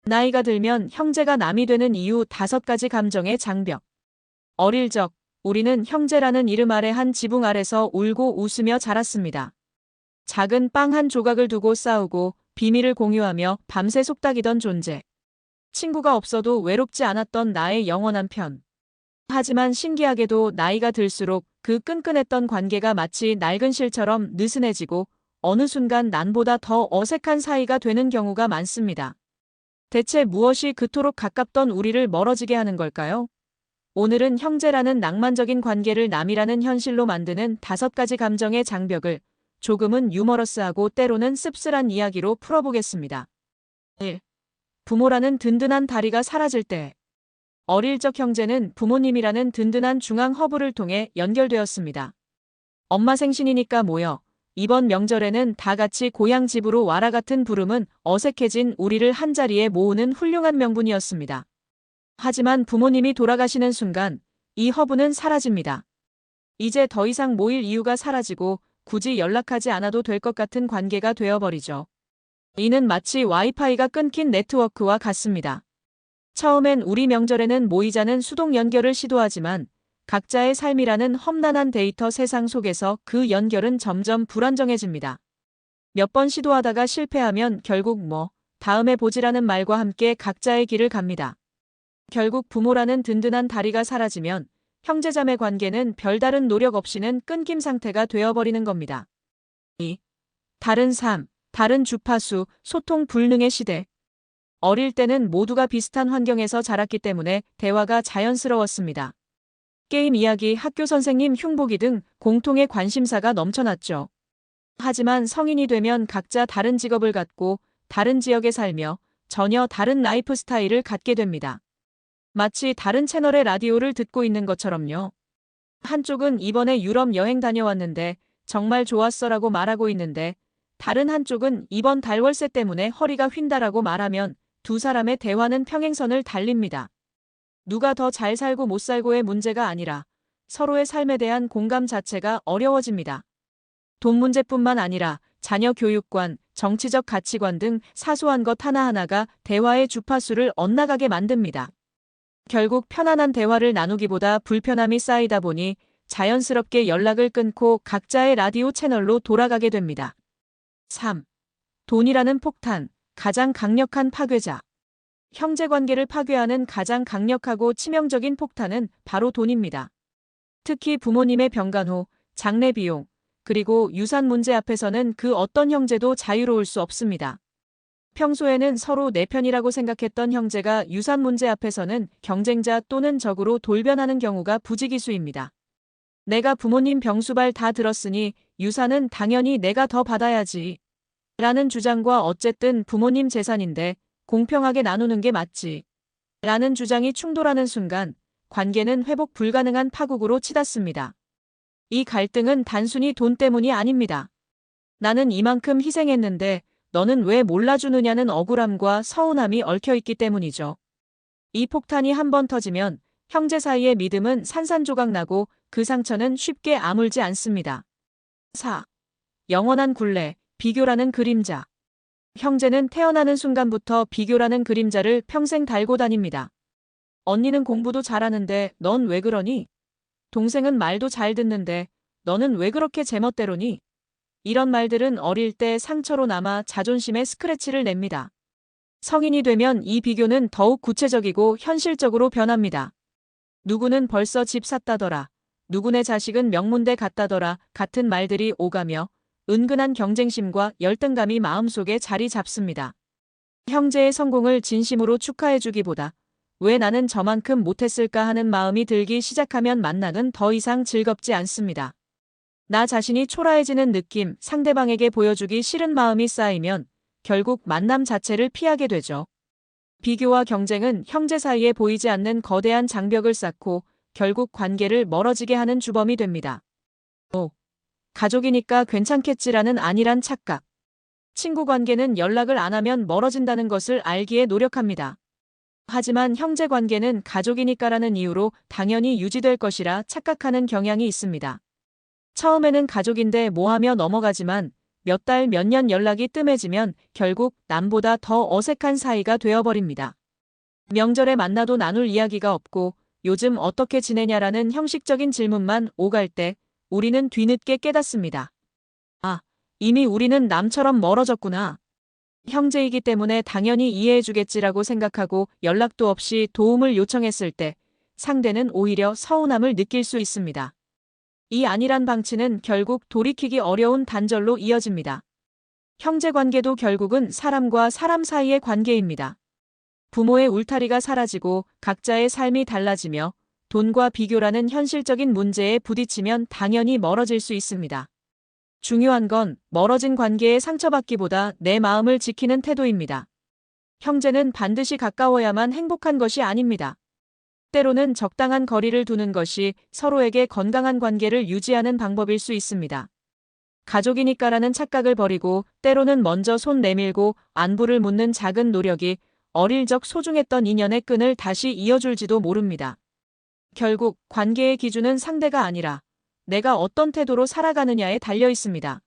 나이가 들면 형제가 남이 되는 이유 5가지 감정의 장벽. 어릴 적 우리는 형제라는 이름 아래 한 지붕 아래서 울고 웃으며 자랐습니다. 작은 빵 한 조각을 두고 싸우고 비밀을 공유하며 밤새 속닥이던 존재. 친구가 없어도 외롭지 않았던 나의 영원한 편. 하지만 신기하게도 나이가 들수록 그 끈끈했던 관계가 마치 낡은 실처럼 느슨해지고 어느 순간 난보다 더 어색한 사이가 되는 경우가 많습니다. 대체 무엇이 그토록 가깝던 우리를 멀어지게 하는 걸까요? 오늘은 형제라는 낭만적인 관계를 남이라는 현실로 만드는 5가지 감정의 장벽을 조금은 유머러스하고 때로는 씁쓸한 이야기로 풀어보겠습니다. 1. 부모라는 든든한 다리가 사라질 때. 어릴 적 형제는 부모님이라는 든든한 중앙 허브를 통해 연결되었습니다. 엄마 생신이니까 모여. 이번 명절에는 다 같이 고향 집으로 와라 같은 부름은 어색해진 우리를 한자리에 모으는 훌륭한 명분이었습니다. 하지만 부모님이 돌아가시는 순간 이 허브는 사라집니다. 이제 더 이상 모일 이유가 사라지고 굳이 연락하지 않아도 될 것 같은 관계가 되어버리죠. 이는 마치 와이파이가 끊긴 네트워크와 같습니다. 처음엔 우리 명절에는 모이자는 수동 연결을 시도하지만 각자의 삶이라는 험난한 데이터 세상 속에서 그 연결은 점점 불안정해집니다. 몇 번 시도하다가 실패하면 결국 다음에 보지라는 말과 함께 각자의 길을 갑니다. 결국 부모라는 든든한 다리가 사라지면 형제자매 관계는 별다른 노력 없이는 끊김 상태가 되어버리는 겁니다. 2. 다른 삶, 다른 주파수, 소통 불능의 시대. 어릴 때는 모두가 비슷한 환경에서 자랐기 때문에 대화가 자연스러웠습니다. 게임 이야기, 학교 선생님 흉보기 등 공통의 관심사가 넘쳐났죠. 하지만 성인이 되면 각자 다른 직업을 갖고 다른 지역에 살며 전혀 다른 라이프 스타일을 갖게 됩니다. 마치 다른 채널의 라디오를 듣고 있는 것처럼요. 한쪽은 이번에 유럽 여행 다녀왔는데 정말 좋았어라고 말하고 있는데 다른 한쪽은 이번 달월세 때문에 허리가 휜다라고 말하면 두 사람의 대화는 평행선을 달립니다. 누가 더 잘 살고 못 살고의 문제가 아니라 서로의 삶에 대한 공감 자체가 어려워집니다. 돈 문제뿐만 아니라 자녀 교육관, 정치적 가치관 등 사소한 것 하나하나가 대화의 주파수를 엇나가게 만듭니다. 결국 편안한 대화를 나누기보다 불편함이 쌓이다 보니 자연스럽게 연락을 끊고 각자의 라디오 채널로 돌아가게 됩니다. 3. 돈이라는 폭탄, 가장 강력한 파괴자. 형제관계를 파괴하는 가장 강력하고 치명적인 폭탄은 바로 돈입니다. 특히 부모님의 병간 후, 장례 비용, 그리고 유산 문제 앞에서는 그 어떤 형제도 자유로울 수 없습니다. 평소에는 서로 내 편이라고 생각했던 형제가 유산 문제 앞에서는 경쟁자 또는 적으로 돌변하는 경우가 부지기수입니다. 내가 부모님 병수발 다 들었으니 유산은 당연히 내가 더 받아야지. 라는 주장과 어쨌든 부모님 재산인데 공평하게 나누는 게 맞지. 라는 주장이 충돌하는 순간 관계는 회복 불가능한 파국으로 치닫습니다. 이 갈등은 단순히 돈 때문이 아닙니다. 나는 이만큼 희생했는데 너는 왜 몰라주느냐는 억울함과 서운함이 얽혀있기 때문이죠. 이 폭탄이 한번 터지면 형제 사이의 믿음은 산산조각 나고 그 상처는 쉽게 아물지 않습니다. 4. 영원한 굴레, 비교라는 그림자. 형제는 태어나는 순간부터 비교라는 그림자를 평생 달고 다닙니다. 언니는 공부도 잘하는데 넌 왜 그러니? 동생은 말도 잘 듣는데 너는 왜 그렇게 제멋대로니? 이런 말들은 어릴 때 상처로 남아 자존심에 스크래치를 냅니다. 성인이 되면 이 비교는 더욱 구체적이고 현실적으로 변합니다. 누구는 벌써 집 샀다더라. 누구네 자식은 명문대 갔다더라. 같은 말들이 오가며 은근한 경쟁심과 열등감이 마음속에 자리 잡습니다. 형제의 성공을 진심으로 축하해주기보다 왜 나는 저만큼 못했을까 하는 마음이 들기 시작하면 만남은 더 이상 즐겁지 않습니다. 나 자신이 초라해지는 느낌, 상대방에게 보여주기 싫은 마음이 쌓이면 결국 만남 자체를 피하게 되죠. 비교와 경쟁은 형제 사이에 보이지 않는 거대한 장벽을 쌓고 결국 관계를 멀어지게 하는 주범이 됩니다. 5. 가족이니까 괜찮겠지라는 안일한 착각. 친구 관계는 연락을 안 하면 멀어진다는 것을 알기에 노력합니다. 하지만 형제 관계는 가족이니까라는 이유로 당연히 유지될 것이라 착각하는 경향이 있습니다. 처음에는 가족인데 뭐하며 넘어가지만 몇 달, 몇 년 연락이 뜸해지면 결국 남보다 더 어색한 사이가 되어버립니다. 명절에 만나도 나눌 이야기가 없고 요즘 어떻게 지내냐라는 형식적인 질문만 오갈 때 우리는 뒤늦게 깨닫습니다. 아, 이미 우리는 남처럼 멀어졌구나. 형제이기 때문에 당연히 이해해주겠지라고 생각하고 연락도 없이 도움을 요청했을 때 상대는 오히려 서운함을 느낄 수 있습니다. 이 안일한 방치는 결국 돌이키기 어려운 단절로 이어집니다. 형제 관계도 결국은 사람과 사람 사이의 관계입니다. 부모의 울타리가 사라지고 각자의 삶이 달라지며 돈과 비교라는 현실적인 문제에 부딪히면 당연히 멀어질 수 있습니다. 중요한 건 멀어진 관계에 상처받기보다 내 마음을 지키는 태도입니다. 형제는 반드시 가까워야만 행복한 것이 아닙니다. 때로는 적당한 거리를 두는 것이 서로에게 건강한 관계를 유지하는 방법일 수 있습니다. 가족이니까라는 착각을 버리고 때로는 먼저 손 내밀고 안부를 묻는 작은 노력이 어릴 적 소중했던 인연의 끈을 다시 이어줄지도 모릅니다. 결국 관계의 기준은 상대가 아니라 내가 어떤 태도로 살아가느냐에 달려 있습니다.